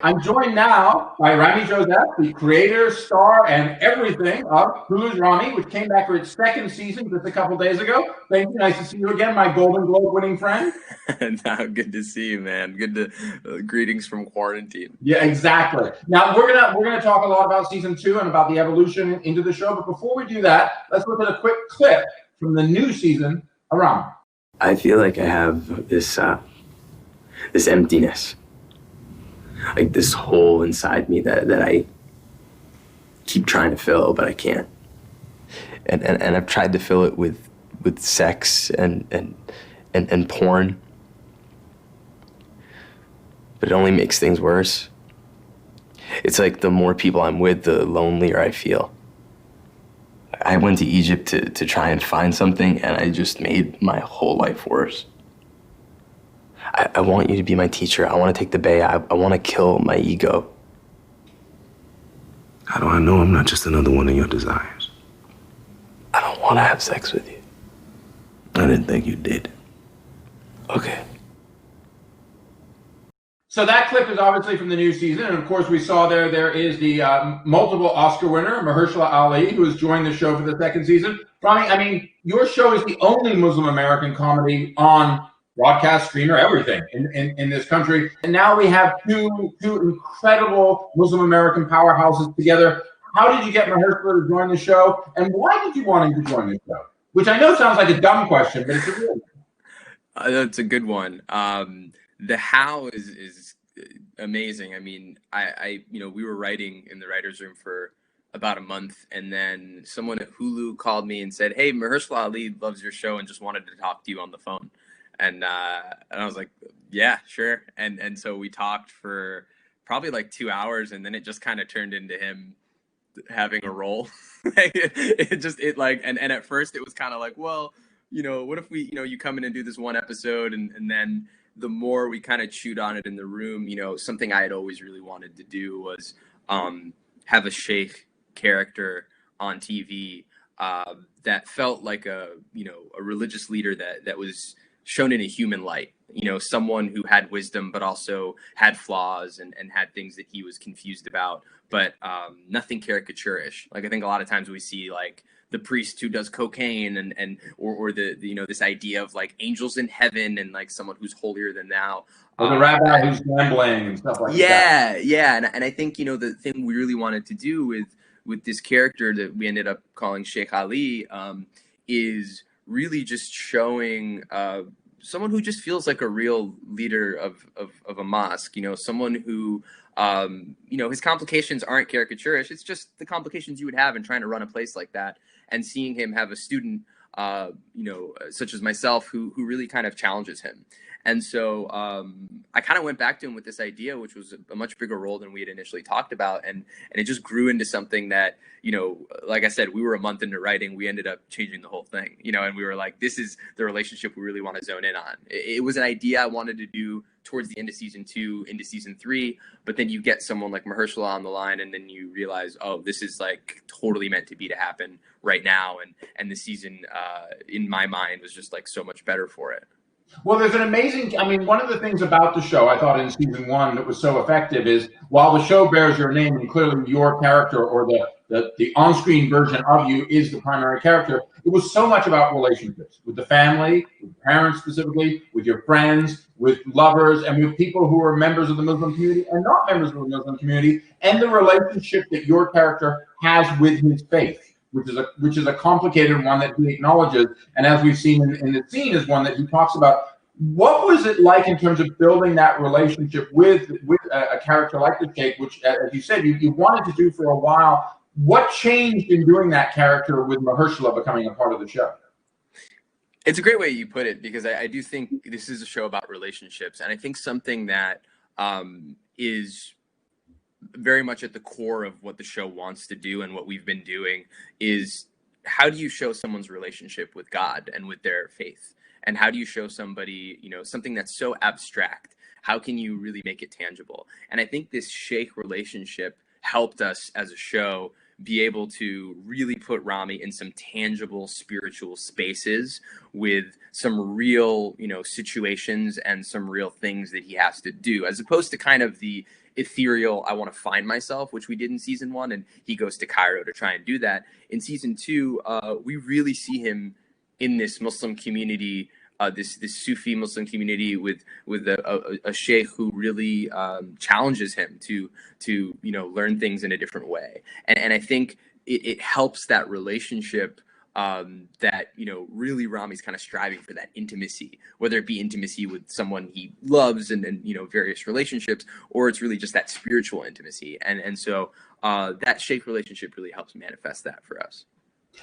I'm joined now by Ramy Joseph, the creator, star, and everything of Hulu's Ramy, which came back for its second season just a couple days ago. Thank you. Nice to see you again, my Golden Globe winning friend. No, good to see you, man. Good to greetings from quarantine. Yeah, exactly. Now we're gonna talk a lot about season 2 and about the evolution into the show. But before we do that, let's look at a quick clip from the new season of Ramy. I feel like I have this emptiness, like this hole inside me that I keep trying to fill, but I can't. And I've tried to fill it with sex and porn, but it only makes things worse. It's like the more people I'm with, the lonelier I feel. I went to Egypt to try and find something, and I just made my whole life worse. I want you to be my teacher. I want to take the bay. I want to kill my ego. How do I know I'm not just another one of your desires? I don't want to have sex with you. I didn't think you did. Okay. So that clip is obviously from the new season, and of course we saw there is the multiple Oscar winner, Mahershala Ali, who has joined the show for the second season. Ramy, I mean, your show is the only Muslim American comedy on broadcast, streamer, everything in this country. And now we have two incredible Muslim American powerhouses together. How did you get Mahershala to join the show, and why did you want him to join the show? Which I know sounds like a dumb question, but it's a real one. That's a good one. The how is amazing. I mean, I we were writing in the writer's room for about a month, and then someone at Hulu called me and said, "Hey, Mahershala Ali loves your show and just wanted to talk to you on the phone." And I was like, "Yeah, sure." And so we talked for probably like 2 hours, and then it just kind of turned into him having a role. And at first it was kind of like, well, what if we, you come in and do this one episode, and then the more we kind of chewed on it in the room, something I had always really wanted to do was have a sheikh character on TV that felt like a religious leader that was shown in a human light, someone who had wisdom but also had flaws and had things that he was confused about, but nothing caricaturish. Like, I think a lot of times we see like the priest who does cocaine or the this idea of like angels in heaven and like someone who's holier than thou. Or the rabbi who's gambling and stuff like that. Yeah. And I think, the thing we really wanted to do with this character that we ended up calling Sheikh Ali is really just showing someone who just feels like a real leader of a mosque, someone who, his complications aren't caricaturish. It's just the complications you would have in trying to run a place like that. And seeing him have a student, such as myself, who really kind of challenges him. And so I kind of went back to him with this idea, which was a much bigger role than we had initially talked about. And it just grew into something that, like I said, we were a month into writing. We ended up changing the whole thing, and we were like, this is the relationship we really want to zone in on. It was an idea I wanted to do towards the end of season 2, into season 3. But then you get someone like Mahershala on the line, and then you realize, oh, this is like totally meant to be to happen right now. And the season, in my mind, was just like so much better for it. Well, there's an amazing, one of the things about the show I thought in season 1 that was so effective is while the show bears your name and clearly your character or the on-screen version of you is the primary character, it was so much about relationships with the family, with parents specifically, with your friends, with lovers, and with people who are members of the Muslim community and not members of the Muslim community, and the relationship that your character has with his faith, which is a complicated one that he acknowledges, and as we've seen in the scene, is one that he talks about. What was it like in terms of building that relationship with a character like the Sheikh, which, as you said, you wanted to do for a while? What changed in doing that character with Mahershala becoming a part of the show? It's a great way you put it, because I do think this is a show about relationships, and I think something that is very much at the core of what the show wants to do and what we've been doing is, how do you show someone's relationship with God and with their faith? And how do you show somebody, something that's so abstract? How can you really make it tangible? And I think this sheikh relationship helped us as a show be able to really put Ramy in some tangible spiritual spaces with some real, situations and some real things that he has to do, as opposed to kind of the ethereal, I want to find myself, which we did in season 1, and he goes to Cairo to try and do that. In season 2, we really see him in this Muslim community, this Sufi Muslim community with a sheikh who really challenges him to learn things in a different way, and I think it helps that relationship. That really Ramy's kind of striving for that intimacy, whether it be intimacy with someone he loves and various relationships, or it's really just that spiritual intimacy, and so that sheikh relationship really helps manifest that for us.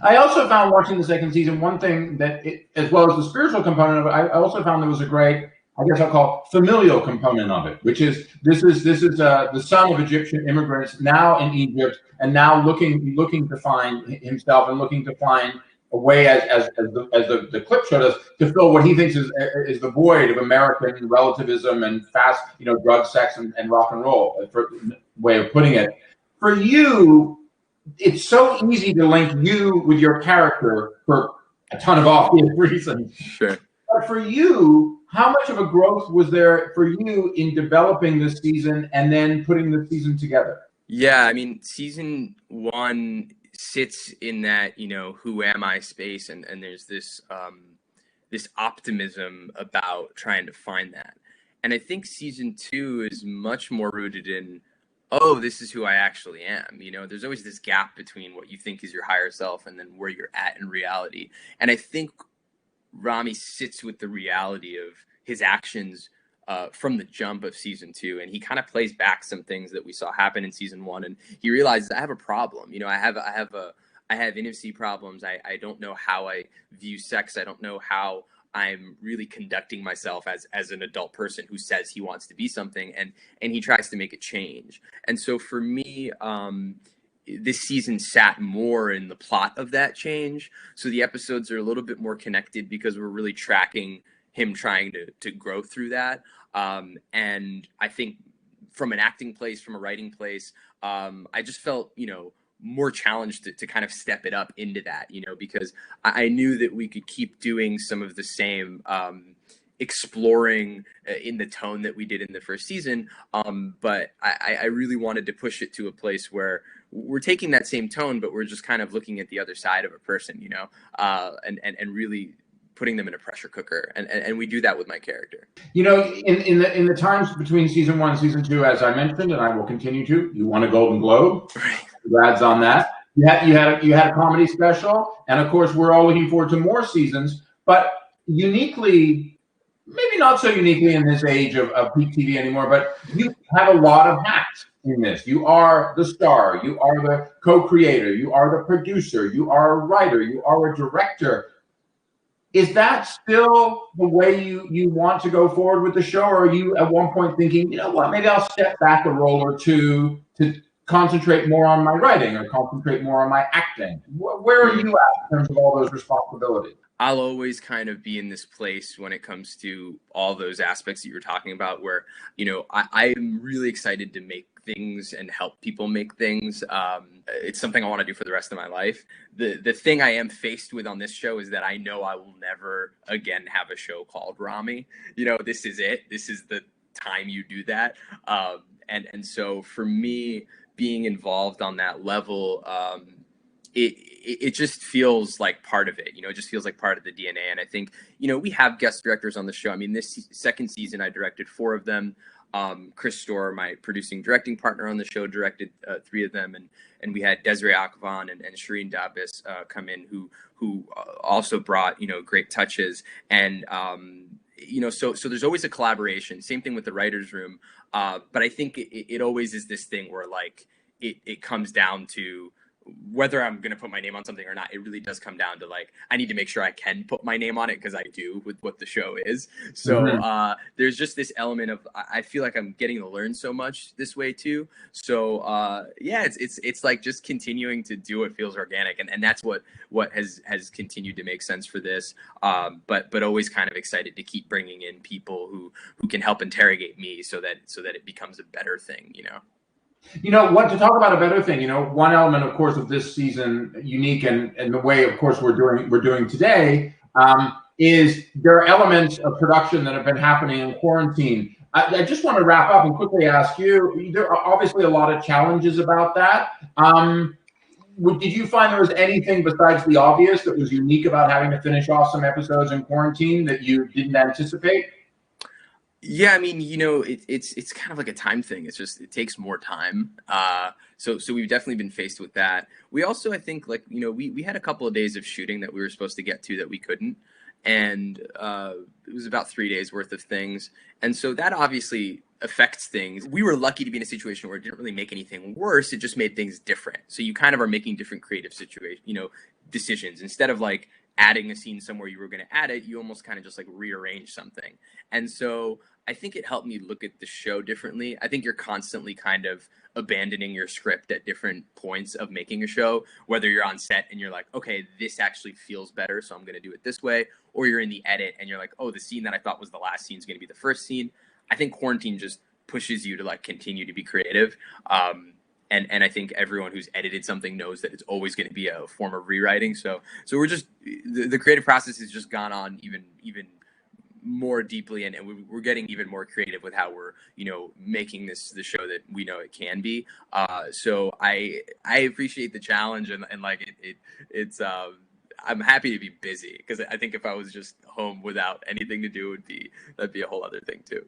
I also found, watching the second season, one thing that, as well as the spiritual component of it, I also found there was a great, I guess I'll call it, familial component of it, which is this is the son of Egyptian immigrants now in Egypt, and now looking to find himself and looking to find a way, as the clip showed us, to fill what he thinks is the void of American relativism and fast drug, sex, and rock and roll, for way of putting it. For you, it's so easy to link you with your character for a ton of obvious reasons. Sure. But for you, how much of a growth was there for you in developing this season and then putting the season together? Yeah, I mean, season 1 sits in that, who am I space, and there's this this optimism about trying to find that. And I think season 2 is much more rooted in, oh, this is who I actually am. There's always this gap between what you think is your higher self and then where you're at in reality. And I think Ramy sits with the reality of his actions from the jump of season 2, and he kind of plays back some things that we saw happen in season 1, and he realizes, I have a problem. I have intimacy problems. I don't know how I view sex. I don't know how I'm really conducting myself as an adult person who says he wants to be something, and he tries to make a change. And so for me, this season sat more in the plot of that change. So the episodes are a little bit more connected because we're really tracking him trying to grow through that. And I think from an acting place, from a writing place, I just felt, more challenged to kind of step it up into that, because I knew that we could keep doing some of the same exploring in the tone that we did in the first season. But I really wanted to push it to a place where we're taking that same tone, but we're just kind of looking at the other side of a person, and really putting them in a pressure cooker, and we do that with my character. In the times between season 1 and season 2, as I mentioned, and I will continue to, you won a Golden Globe. Congrats on that. You had a comedy special, and of course, we're all looking forward to more seasons. But uniquely, maybe not so uniquely in this age of peak TV anymore, but you have a lot of hats in this. You are the star, you are the co-creator, you are the producer, you are a writer, you are a director. Is that still the way you want to go forward with the show, or are you at one point thinking, maybe I'll step back a role or two to concentrate more on my writing or concentrate more on my acting? Where are you at in terms of all those responsibilities? I'll always kind of be in this place when it comes to all those aspects that you're talking about, where, I am really excited to make things and help people make things. It's something I want to do for the rest of my life. The thing I am faced with on this show is that I know I will never again have a show called Ramy. This is it. This is the time you do that. And so for me, being involved on that level, it just feels like part of it. It just feels like part of the DNA. And I think, we have guest directors on the show. I mean, this second season, I directed 4 of them. Chris Storr, my producing directing partner on the show, directed 3 of them, and we had Desiree Akvan and Shireen Dabis come in, who also brought great touches, and so there's always a collaboration. Same thing with the writers' room, but I think it always is this thing where it comes down to whether I'm going to put my name on something or not. It really does come down to I need to make sure I can put my name on it, because I do with what the show is. So there's just this element of, I feel like I'm getting to learn so much this way too. So it's like just continuing to do what feels organic, and that's what has continued to make sense for this. But always kind of excited to keep bringing in people who can help interrogate me so that it becomes a better thing. What to talk about a better thing, one element, of course, of this season, unique and the way, of course, we're doing today, is there are elements of production that have been happening in quarantine. I just want to wrap up and quickly ask you, there are obviously a lot of challenges about that. Did you find there was anything besides the obvious that was unique about having to finish off some episodes in quarantine that you didn't anticipate? Yeah, I mean, it's kind of like a time thing. It's just it takes more time. So we've definitely been faced with that. We also, I think, like we had a couple of days of shooting that we were supposed to get to that we couldn't, and it was about 3 days worth of things, and so that obviously affects things. We were lucky to be in a situation where it didn't really make anything worse. It just made things different. So you kind of are making different creative decisions instead of like adding a scene somewhere you were going to add it. You almost kind of just like rearrange something, and so I think it helped me look at the show differently. I think you're constantly kind of abandoning your script at different points of making a show, whether you're on set and you're like, okay, this actually feels better, so I'm going to do it this way, or you're in the edit and you're like, oh, the scene that I thought was the last scene is going to be the first scene. I think quarantine just pushes you to like continue to be creative. And I think everyone who's edited something knows that it's always going to be a form of rewriting. So we're just the creative process has just gone on even more deeply, and we're getting even more creative with how we're making the show that we know it can be. So I appreciate the challenge, and like it's I'm happy to be busy, because I think if I was just home without anything to do, that'd be a whole other thing too.